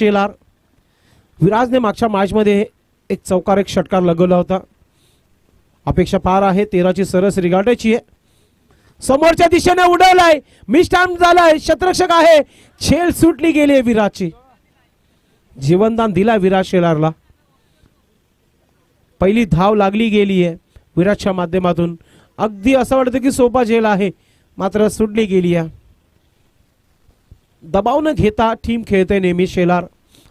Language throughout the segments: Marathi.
शेलार. विराजने मागच्या मॅचमध्ये एक चौकार एक षटकार लगवला होता. अपेक्षा फार आहे 13ची सरासरी गाठायची आहे. समोरच्या दिशेने उडवलाय, मिस्टाम झालाय, क्षेत्ररक्षक आहे, झेल सुटली गेली आहे विराजची. जीवनदान दिला विराज शेलारला. पहिली धाव लागली गेली आहे विराजच्या माध्यमातून. अगदी असं वाटतं की सोपा झेल आहे, मात्र सुटली गेली आहे. दबाव न घेता टीम खेळते नेहमी शेलार.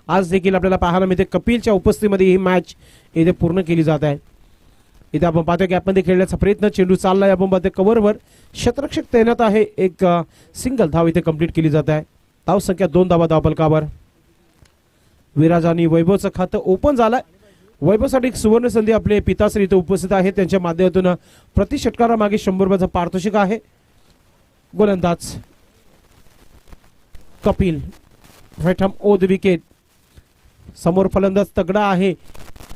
आज देखील आपल्याला पाहायला मिळते कपिलच्या उपस्थितीमध्ये ही मॅच इथे पूर्ण केली जात आहे. इथे आपण पाहतो की ॲपमध्ये खेळण्याचा प्रयत्न, चेंडू चाललाय, आपण पाहतो कव्हरवर क्षेत्ररक्षक तैनात आहे. एक सिंगल धाव इथे कंप्लीट केली जात आहे. धाव संख्या 2 धावा धावफलकावर. विराज आणि वैभवचं खातं ओपन झालंय. वैभवसाठी एक सुवर्ण संधी आपले पिताश्री इथे उपस्थित आहेत. त्यांच्या माध्यमातून प्रति षटकारामागे 100 रुपयाचं पारितोषिक आहे. गोलंदाज Kapil, right arm over the wicket. समोर फलंदाज तगडा आहे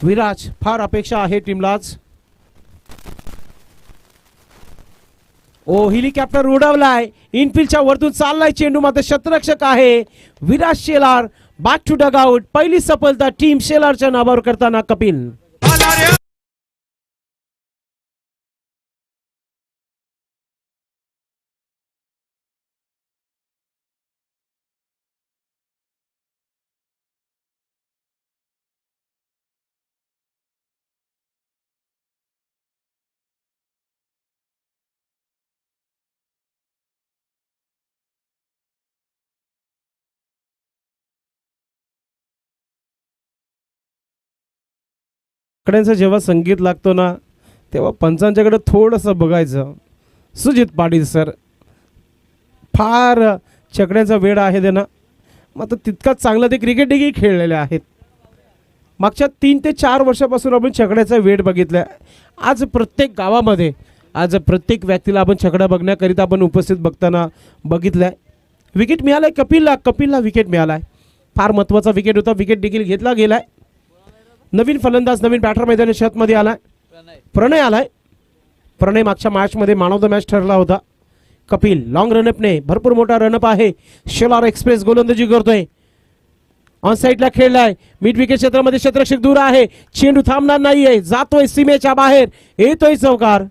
विराज. फार अपेक्षा आहे टीमलाच. ओ हेलिकॉप्टर उडवलाय, इनफिल्डच्या वरतून चाललाय चेंडू, मात्र क्षेत्ररक्षक आहे Viraj Shelar. Back to dugout. पहिली सफलता टीम शेलारच्या नावावर करताना कपिल. कड्यांचं जेव्हा संगीत लागतो ना, तेव्हा पंचांच्याकडे थोडंसं बघायचं. सुजित पाटील सर फार चकड्यांचा वेळ आहे त्यांना, मात्र तितकाच चांगलं ते क्रिकेट देखील खेळलेले आहेत. मागच्या 3 ते 4 वर्षापासून आपण छकड्याचा वेळ बघितला. आज प्रत्येक गावामध्ये, आज प्रत्येक व्यक्तीला आपण छकड्या बघण्याकरिता आपण उपस्थित बघताना बघितलं आहे. विकेट मिळालाय कपिलला विकेट मिळालाय. फार महत्त्वाचा विकेट होता. विकेट देखील घेतला गेलाय. नवीन फलंदाज, नवीन बॅटर मैदानी शतमध्ये आलाय. प्रणय आलाय. प्रणय मागच्या मॅचमध्ये मॅन ऑफ द मॅच ठरला होता. कपिल लॉंग रनअपने, भरपूर मोठा रनअप आहे. शेलार एक्सप्रेस गोलंदाजी करतोय. ऑन साईडला खेळलाय. मिड विकेट क्षेत्रामध्ये क्षेत्ररक्षक दूर आहे. चेंडू थांबणार नाहीये, जातोय सीमेच्या बाहेर, येतोय चौकार.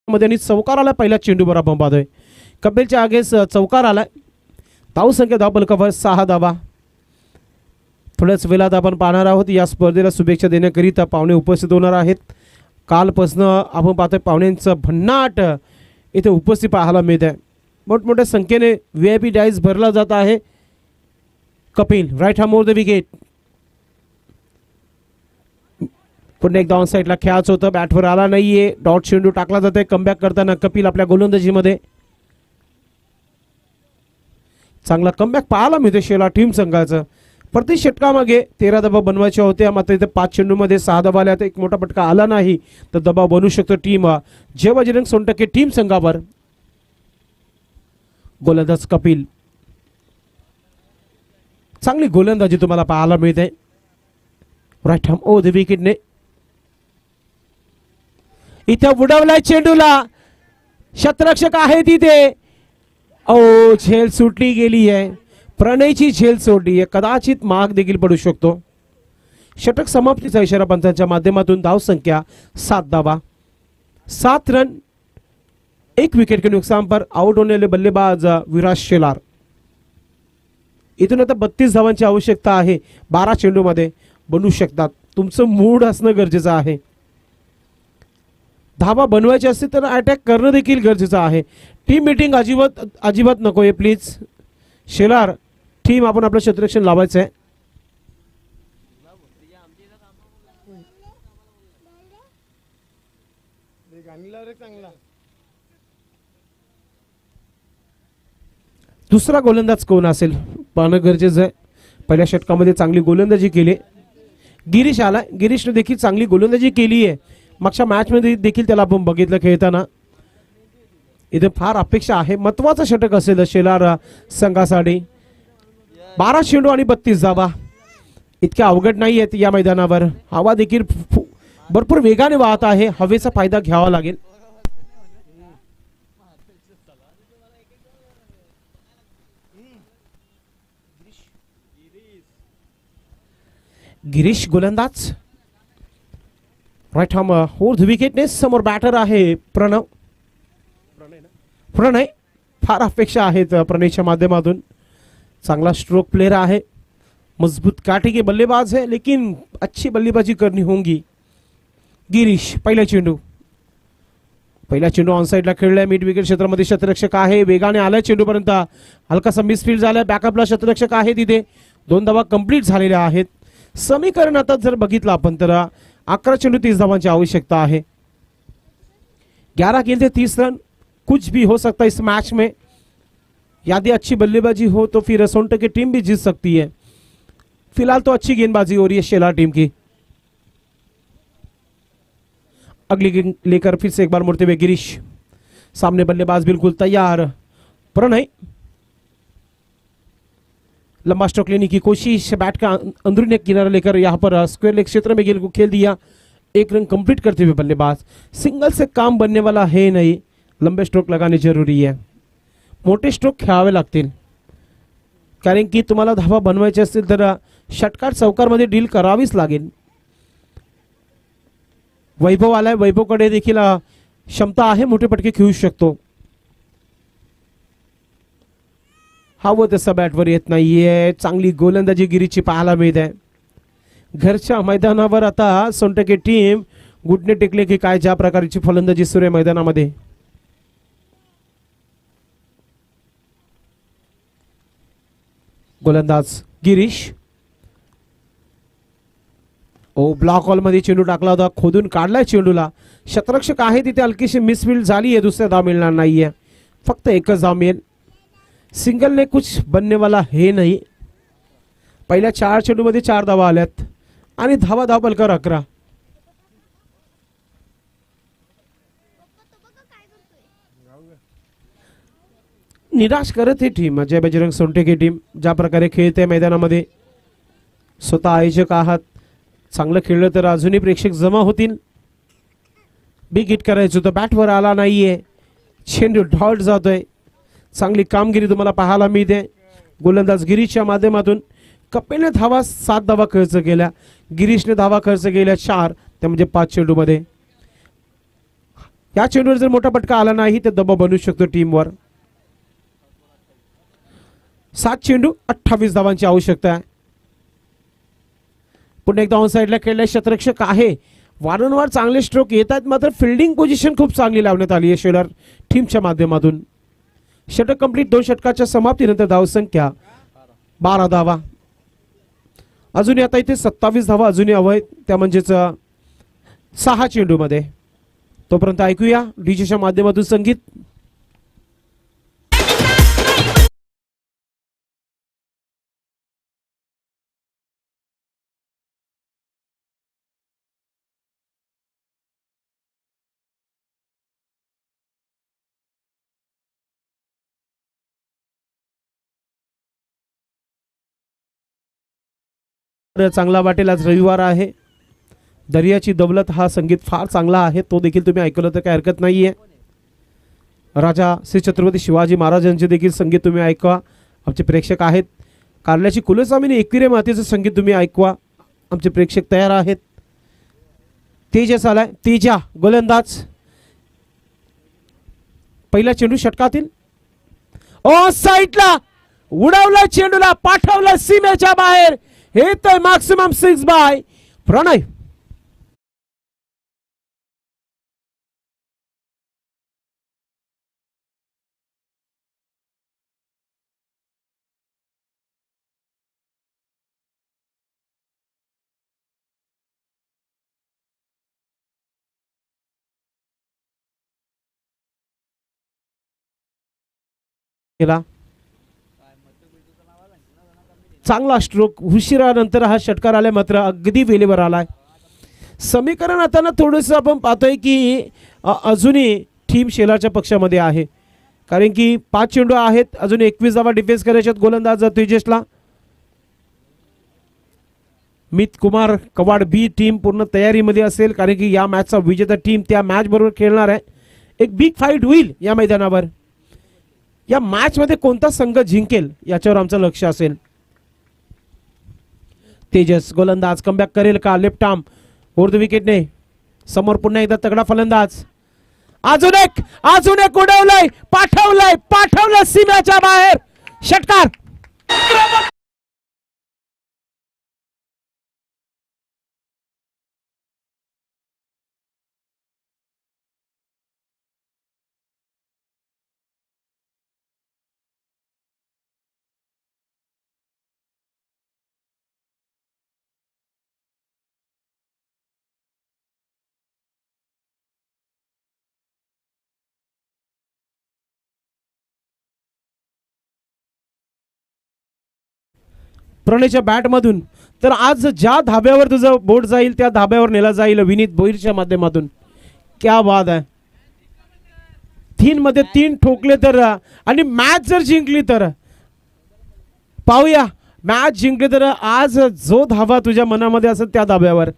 मध्ये चौकार आला. पहिल्या चेंडूवर आपण पाहतोय कपिलच्या आगे चौकार आलाय. धाव संख्या धावफलकावर 6 धावा. थोड्याच वेळात आपण पाहणार आहोत या स्पर्धेला शुभेच्छा देण्याकरिता पाहुणे उपस्थित होणार आहेत. कालपासून आपण पाहतोय पाहुण्यांचं भन्नाट इथे उपस्थित पाहायला मिळत आहे. मोठमोठ्या संख्येने VIP डाईस भरला जात आहे. Kapil right arm over the wicket. पुन्हा एकदा ऑन साईडला खेळायचं होतं, बॅटवर आला नाहीये. डॉट चेंडू टाकला जातोय. कमबॅक करताना कपिल आपल्या गोलंदाजीमध्ये चांगला कमबॅक पाहायला मिळते शेलार टीम संघाचं. प्रति षटकामागे 13 दबाव बनवायचे होते, मात्र इथे 5 चेंडूमध्ये 6 दबाव आले. आता एक मोठा फटका आला नाही तर दबाव बनवू शकतो टीम जय बजरंग सोनटक्के टीम संघावर. गोलंदाज कपिल, चांगली गोलंदाजी तुम्हाला पाहायला मिळते. राईट हॅम ओव्हर द विकेटने इथे उडवलाय चेंडूला. क्षेत्ररक्षक आहे तिथे. ओ झेल सुटली गेली आहे. प्रणयची झेल सोडली आहे. कदाचित माग देखील पडू शकतो. षटक समाप्तीचा इशारा पंचांच्या माध्यमातून. धाव संख्या 7 धावा. 7 रन, 1 विकेट के नुकसान पर आउट होने वाले बल्लेबाज विराज शेलार. इथून आता 32 धावांची आवश्यकता आहे. 12 चेंडूमध्ये बनवू शकतात. तुमचं मूड असणं गरजेचं आहे. धावा बनवायची असते तर अटॅक करणं देखील गरजेचं आहे. टीम मीटिंग अजिबात नको आहे प्लीज. शेलार टीम आपण आपलं क्षेत्ररक्षण लावायचं आहे. दुसरा गोलंदाज कोण असेल पाहणं गरजेचं आहे. पहिल्या षटकामध्ये चांगली गोलंदाजी केली. गिरीश आलाय. गिरीशने देखील चांगली गोलंदाजी केली आहे. मागच्या मॅचमध्ये देखील त्याला आपण बघितलं खेळताना. इथे फार अपेक्षा आहे. महत्वाचं षटक असेल शेलार संघासाठी. 12 चेंडू आणि 32 धावा इतक्या अवघड नाही आहेत या मैदानावर. हवा देखील भरपूर वेगाने वाहत आहे. हवेचा फायदा घ्यावा लागेल. गिरीश गोलंदाज. राईट हॅम फोर्थ विकेटने समोर बॅटर आहे प्रणव. प्रणय फार अपेक्षा आहेत प्रणयच्या माध्यमातून. चांगला स्ट्रोक प्लेयर आहे. मजबूत काठी के बल्लेबाज है लेकिन अच्छी बल्लेबाजी करनी होगी. गिरीश पहिला चेंडू ऑन साइडला खेळलाय. मिड विकेट क्षेत्रामध्ये क्षेत्ररक्षक आहे. वेगाने आलाय चेंडूपर्यंत. हलकासा मिसफील्ड झालाय. बॅकअपला क्षेत्ररक्षक आहे तिथे. 2 धावा कंप्लीट झालेल्या आहेत. समीकरण आता जर बघितलं आपण तर 11 चेंडू 30 धावांची आवश्यकता आहे. 11 गेंदे 30 रन. कुछ भी हो सकता है इस मैच में. यदि अच्छी बल्लेबाजी हो तो फिर सोनटक की टीम भी जीत सकती है. फिलहाल तो अच्छी गेंदबाजी हो रही है शेलार टीम की. अगली गेंद लेकर फिर से एक बार मुड़ते हुए गिरीश. सामने बल्लेबाज बिल्कुल तैयार. प्रणय लंबा स्ट्रोक लेने की कोशिश. बैट का अंदरूनी किनारा लेकर यहां पर स्क्वायर लेग क्षेत्र में गेंद को खेल दिया. 1 रन कंप्लीट करते हुए बल्लेबाज. सिंगल से काम बनने वाला है नहीं. लंबे स्ट्रोक लगाने जरूरी है. मोठे स्ट्रोक खेळावे लागतील. कारण की तुम्हाला धावा बनवायचे असतील तर षटकार चौकारमध्ये डील करावीच लागेल. वैभव आलाय. वैभवकडे देखील क्षमता आहे. मोठे पटके खेळू शकतो. हवं तसं बॅटवर येत नाहीये. चांगली गोलंदाजी गिरीची पाहायला मिळत आहे. घरच्या मैदानावर आता सोनटके टीम घुटणे टेकले की काय ज्या प्रकारची फलंदाजी सुरू आहे मैदानामध्ये. गोलंदाज गिरीश. ब्लॉक हॉल मध्ये चेंडू टाकला होता. खोदून काढलाय चेंडूला. क्षेत्ररक्षक आहे तिथे. हलकीशी मिसफील्ड झाली आहे. दुसऱ्या धाव मिळणार नाहीये. फक्त एकच धाव मिळेल. सिंगल ने कुछ बनने वाला हे नाही. पहिल्या 4 चेंडू मध्ये 4 धावा आल्यात आणि धावा बलकर 11. निराश करत ही टीम अजय बजरंग सोनटके टीम ज्या प्रकारे खेळते मैदानामध्ये. स्वतः आयोजक आहात. चांगलं खेळलं तर अजूनही प्रेक्षक जमा होतील. बिग हिट करायचं तर बॅटवर आला नाहीये. चेंडू डॉट जातोय. चांगली कामगिरी तुम्हाला पाहायला मिळते. गोलंदाज गिरीशच्या माध्यमातून. कपिलने धावा 7 धावा खर्च केल्या. गिरीशने धावा खर्च केल्या 4. त्या म्हणजे 5 चेंडूमध्ये. या चेंडूवर जर मोठा पटका आला नाही तर दबाव बनू शकतो टीमवर. 7 चेंडू 28 धावांची आवश्यकता आहे. पुन्हा एकदा ऑन साइडला खेळले क्षेत्ररक्षक आहे. वारंवार चांगले स्ट्रोक येत आहेत. मात्र फिल्डिंग पोझिशन खूप चांगली लावण्यात आली आहे शेलार टीमच्या माध्यमातून. षटक कंप्लीट. 2 षटकाच्या समाप्तीनंतर धावसंख्या 12 धावा. अजूनही आता इथे 27 धावा अजूनही हवं. त्या म्हणजेच 6 चेंडू मध्ये. तोपर्यंत ऐकूया डीजेच्या माध्यमातून संगीत. चांगला वाटेल. आज रविवार आहे. दर्याची दौलत हा संगीत फार चांगला आहे. तो देखील तुम्ही ऐकलं तर काही हरकत नाहीये. राजा श्री छत्रपती शिवाजी महाराजांचे देखील संगीत तुम्ही ऐकवा. आमचे प्रेक्षक आहेत. कारल्याची कुलस्वामीने एकविरे मातेचं संगीत तुम्ही ऐकवा. आमचे प्रेक्षक तयार आहेत. तेजस आलाय. तेजा गोलंदाज. पहिला चेंडू षटकातील. साईडला उडवला चेंडूला. पाठवला सीमेच्या बाहेर. हे तर मॅक्सिमम 6 बाय प्रणय. चांगला स्ट्रोक, उशिरानंतर हा षटकार आला, मात्र अगदी वेळेवर आलाय. समीकरण आता ना थोडंसं आपण पाहतोय की अजूनही टीम शेलारच्या पक्षामध्ये आहे, कारण की 5 चेंडू आहेत, अजून 21 धावा डिफेन्स करायचे आहेत गोलंदाज तेजसला. मित कुमार कवाड बी टीम पूर्ण तयारीमध्ये असेल, कारण की या मॅचचा विजेता टीम त्या मॅच बरोबर खेळणार आहे. एक बिग फाईट होईल या मैदानावर. या मॅच मध्ये कोणता संघ जिंकेल याच्यावर आमचं लक्ष असेल. तेजस गोलंदाज कमबॅक करेल का? लेफ्ट आर्म उर्द विकेटने समोर पुन्हा एकदा तगडा फलंदाज. अजून एक उडवलंय, पाठवलंय सीमेच्या बाहेर. षटकार. प्रणयच्या बॅटमधून तर आज ज्या धाब्यावर तुझं बोट जाईल त्या धाब्यावर नेला जाईल विनीत भोईरच्या माध्यमातून. क्या बात आहे. 3 मध्ये 3 ठोकले तर, आणि मॅच जर जिंकली तर पाहूया, मॅच जिंकली तर आज जो धाबा तुझ्या मनामध्ये असेल त्या धाब्यावर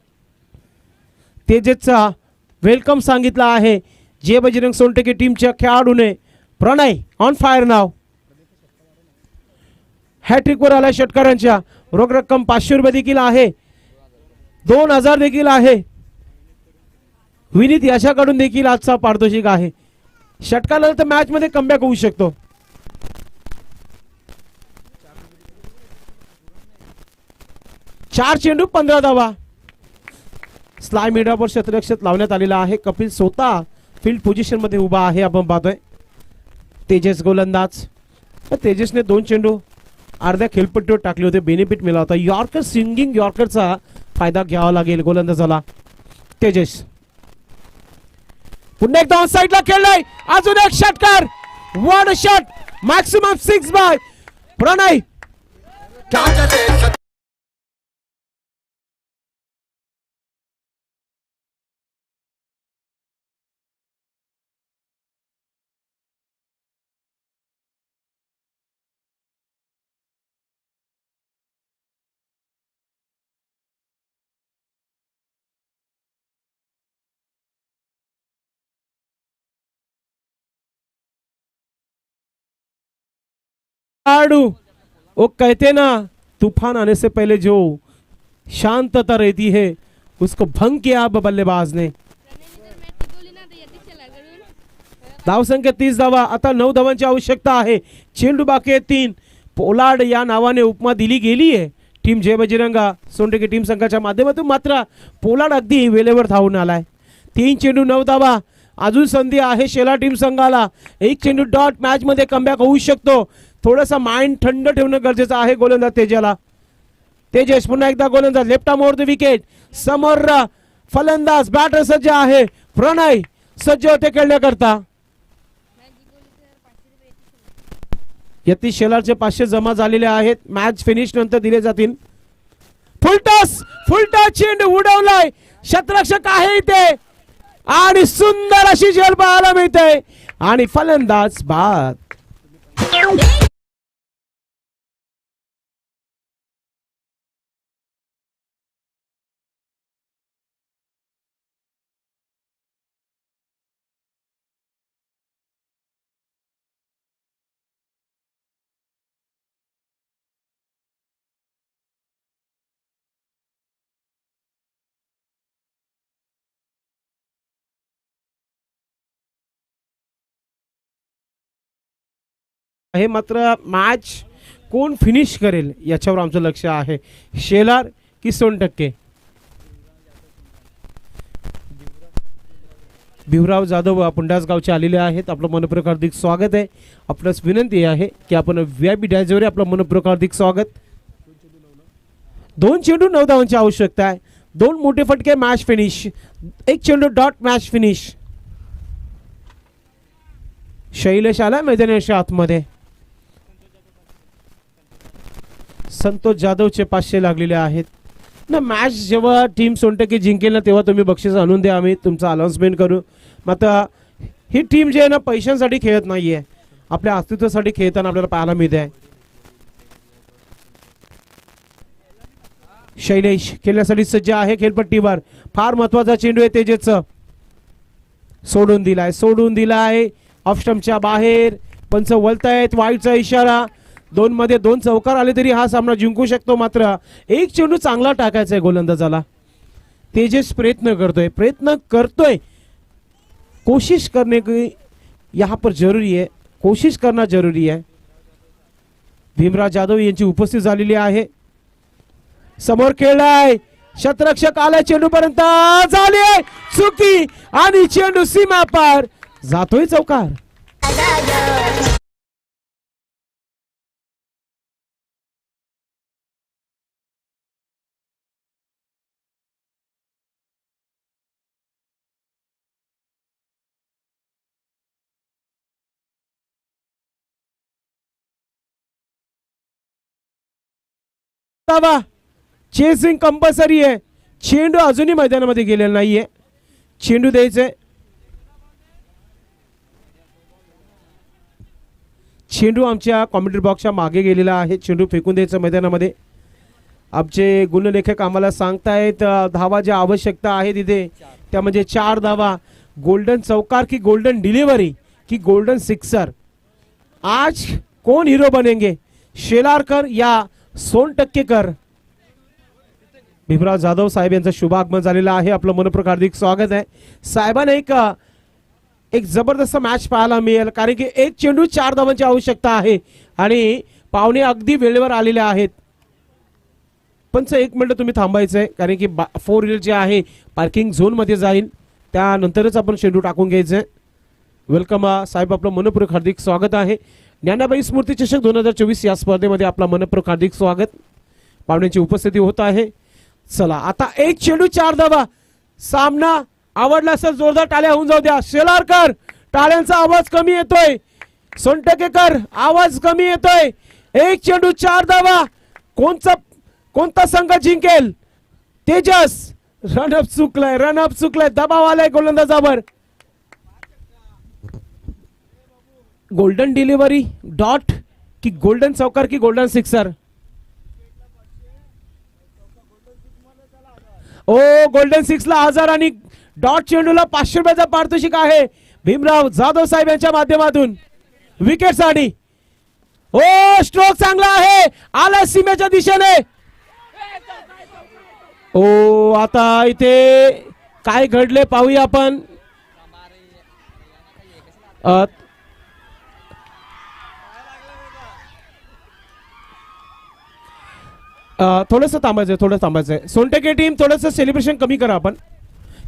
तेजसचा वेलकम सांगितला आहे जे बजरंग सोनटके टीमच्या खेळाडूने. प्रणय ऑन फायर नाव. हॅट्रिकवर आला षटकारांच्या. रोख रक्कम 500 रुपये देखील आहे, 2000 देखील आहे. विनीत याच्याकडून देखील आजचा पारितोषिक आहे. षटकाला तर मॅच मध्ये कमबॅक होऊ शकतो. चार चेंडू 15 धावा. स्लाय मीडियावर शतरक्षक लावण्यात आलेला आहे. कपिल स्वतः फील्ड पोझिशन मध्ये उभा आहे, आपण पाहतोय. तेजस गोलंदाज. तेजसने 2 चेंडू अर्ध्या खेळपट्टीवर टाकले होते, बेनिफिट मिळाला होता. यॉर्कर सिंगिंग यॉर्करचा फायदा घ्यावा लागेल गोलंदाजाला. तेजस पुन्हा एकदा ऑन साइडला खेळलाय. अजून एक षटकार. 1 शॉट मॅक्सिमम 6 बाय प्रणय. वो कहते ना तूफान आने से पहले जो शांतता रहती है उसको भंग किया अब बल्लेबाज ने. धावसंख्या 30 धावा. आता 9 धावांची आवश्यकता आहे. चेंडू बाकी आहे 3. पोलार्ड या नावाने उपमा दिली गेली आहे टीम जय बजरंगा सोनटके टीम संघाच्या माध्यमातून, मात्र पोलार्ड अगदी वेळेवर धावून आलाय. 3 चेंडू 9 धावा. अजून संधी आहे शेला टीम संघाला. 1 चेंडू डॉट मॅच मध्ये कमबॅक होऊ शकतो. थोडासा माइंड थंड ठेवणं गरजेचं आहे गोलंदाज तेजाला. तेजस पुन्हा एकदा गोलंदाज. Left arm over the wicket. समोर फलंदाज बॅटर सज्ज आहे. प्रणय सज्ज होते खेळण्याकरता. यती शेलारचे 500 जमा झालेले आहेत. मॅच फिनिश नंतर दिले जातील. फुलटॉस चेंडू उडवलाय. क्षेत्ररक्षक आहे इथे आणि सुंदर अशी झेल पाहायला मिळते आणि फलंदाज बाद. हे मात्र मॅच कोण फिनिश करेल याच्यावर आमचं लक्ष आहे. शेलार की सोनटक्के. भिवराव जाधव पुंडास गावचे आलेले आहेत. आपलं मनपूर्वक हार्दिक स्वागत आहे. आपल्यास विनंती आहे की आपण VIP डॅशवर आपलं मनपूर्वक हार्दिक स्वागत. 2 चेंडू 9 धावांची आवश्यकता आहे. 2 मोठे फटके मॅच फिनिश. 1 चेंडू डॉट मॅच फिनिश. शैलेश आला मैदानाच्या आतमध्ये. संतोष जाधवचे 500 लागलेले आहेत ना. मॅच जेव्हा टीम सोनटके जिंकेल ना तेव्हा तुम्ही बक्षीस आणून द्या, आम्ही तुमचं अनाउन्समेंट करू. मग आता ही टीम जी आहे ना पैशांसाठी खेळत नाही आहे, आपल्या अस्तित्वासाठी खेळताना आपल्याला पाहायला मिळत आहे. शैलेश खेळण्यासाठी सज्ज आहे खेळपट्टीवर. फार महत्वाचा चेंडू आहे तेजेचं, सोडून दिलाय ऑफ स्टंपच्या बाहेर. पंच वळतायत, वाईटचा इशारा. 2 मध्ये 2 चौकार आले तरी हा सामना जिंकू शकतो, मात्र एक चेंडू चांगला टाकायचा आहे गोलंदाजाला. तेजस प्रयत्न करतोय. कोशिश करने की यहाँ पर जरूरी है, कोशिश करना जरूरी है. भीमराव जाधव यांची उपस्थित झालेली आहे. समोर खेळलाय, शतरक्षक आलाय, चेंडू पर्यंत झाली चुकी आणि चेंडू सीमा पार जातोय चौकार. चेसिंग कंपल्सरी आहे. चेंडू अजूनही मैदानामध्ये गेलेला नाहीये, चेंडू द्यायचे. चेंडू आमच्या कॉमेंट्री बॉक्सच्या मागे गेलेला आहे, चेंडू फेकून द्यायचं मैदानामध्ये. आमचे गुणलेखक आम्हाला सांगतायत धावाची आवश्यकता आहे तिथे, त्या म्हणजे 4 धावा. गोल्डन चौकार की गोल्डन डिलिव्हरी की गोल्डन सिक्सर, आज कोण हिरो बनेंगे, शेलारकर या सोनटक्केकर. भीमराव जाधव साहेब यांचं शुभ आगमन झालेलं आहे, आपलं मनपूर्वक हार्दिक स्वागत आहे. साहेबांना एक जबरदस्त मॅच पाहायला मिळेल, कारण की एक चेंडू 4 धावांची आवश्यकता आहे आणि पाहुणे अगदी वेळेवर आलेले आहेत. पंच 1 मिनिट तुम्ही थांबायचं आहे, कारण की 4 व्हीलर जे आहे पार्किंग झोन मध्ये जाईल, त्यानंतरच आपण चेंडू टाकून घ्यायचं. वेलकम साहेब, आपलं मनपूर्वक हार्दिक स्वागत आहे. ज्ञानाबाई स्मृती चषक 2024 या स्पर्धेमध्ये आपला मनपूर्वक हार्दिक स्वागत. पाहुण्यांची उपस्थिती होत आहे. चला आता एक चेंडू 4 धावा. सामना आवडला असेल जोरदार टाळ्या होऊन जाऊ द्या. शेलारकर, टाळ्यांचा आवाज कमी येतोय. सोनटकेकर, आवाज कमी येतोय. एक चेंडू 4 धावा. कोणता संघ जिंकेल? तेजस, रनअप चुकलाय, दबाव आलाय गोलंदाजावर. गोल्डन डिलिव्हरी डॉट की गोल्डन चौकार की गोल्डन सिक्सर? ओ, गोल्डन 6 ला 1000 आणि डॉट चेंडूला 500 रुपयाचा पारितोषिक आहे भीमराव जाधव साहेब यांच्या माध्यमातून. विकेट साठी ओ, स्ट्रोक चांगला आहे, आला सीमेच्या दिशेने. ओ, आता इथे काय घडले पाहूया आपण. थोडंसं थांबायचंय. सोनटके टीम थोडंसं सेलिब्रेशन कमी करा आपण.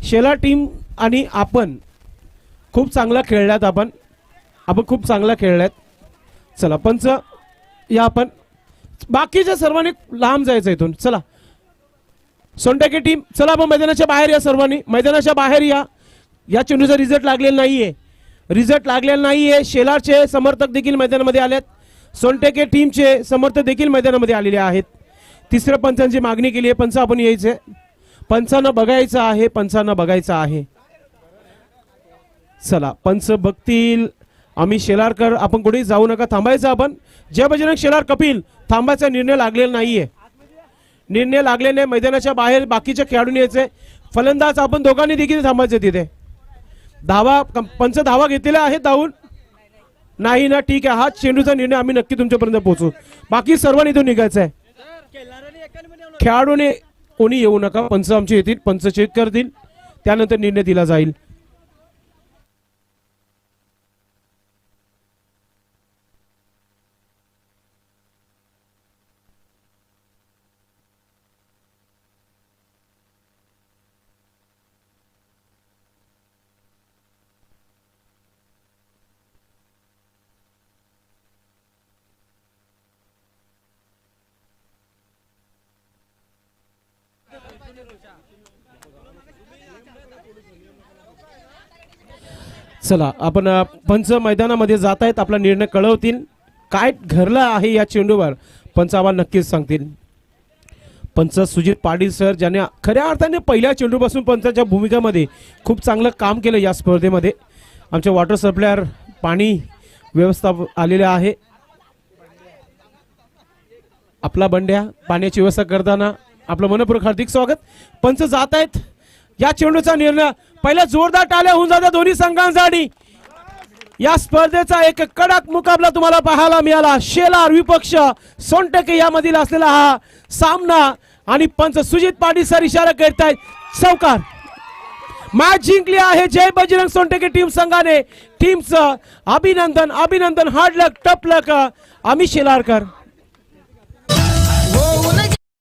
शेला टीम आणि आपण खूप चांगला खेळल्यात. आपण खूप चांगला खेळल्यात. चला पंच या, आपण बाकीच्या सर्वांनी लांब जायचं इथून. चला सोनटके टीम, चला आपण मैदानाच्या बाहेर या. सर्वांनी मैदानाच्या बाहेर या. या चेंडूचा रिझल्ट लागलेला नाहीये. शेलारचे समर्थक देखील मैदानामध्ये आलेत. सोनटके टीमचे समर्थक देखील मैदानामध्ये आलेले आहेत. तिसऱ्या पंचांची मागणी केली आहे. पंच आपण यायचे, पंचांना बघायचं आहे. चला पंच बघतील. आम्ही शेलारकर, आपण कुठेही जाऊ नका, थांबायचं आपण. जय बजरंग शेलार कपिल, थांबायचा निर्णय लागलेला नाहीये. मैदानाच्या बाहेर बाकीच्या खेळाडूंनी यायचे. फलंदाज आपण दोघांनी देखील थांबायचे तिथे. पंच धावा घेतलेल्या आहेत. धावून नाही ना, ठीक आहे. हा चेंडूचा निर्णय आम्ही नक्की तुमच्यापर्यंत पोहोचू. बाकी सर्वांनी इथून निघायचं आहे. खेळाडूने कोणी येऊ नका. पंच आमचे येतील, पंच चेक करतील, त्यानंतर निर्णय दिला जाईल. चला आपण पंच मैदानामध्ये जात आहेत, आपला निर्णय कळवतील. काय घरलं आहे या चेंडूवर पंच आम्हाला नक्कीच सांगतील. पंच सुजित पाटील सर ज्याने खऱ्या अर्थाने पहिल्या चेंडूपासून पंचाच्या भूमिकेमध्ये खूप चांगलं काम केलं या स्पर्धेमध्ये. आमच्या वॉटर सप्लायर पाणी व्यवस्था आलेले आहे. आपला बंड्या पाण्याची व्यवस्था करताना आपलं मनपूर्वक हार्दिक स्वागत. पंच जात आहेत. या चेंडूचा निर्णय पहिल्या जोरदार टाळ्या होऊन जातात दोन्ही संघांसाठी. या स्पर्धेचा एक कडक मुकाबला तुम्हाला पाहायला मिळाला. शेलार विपक्ष सोनटके यामधील असलेला हा सामना आणि पंच सुजित पाटील सर इशारा करतायत चौकार. मॅच जिंकली आहे जय बजरंग सोनटके टीम संघाने. टीमचं अभिनंदन अभिनंदन. हार्ड लक टफ लक अमित शेलारकर.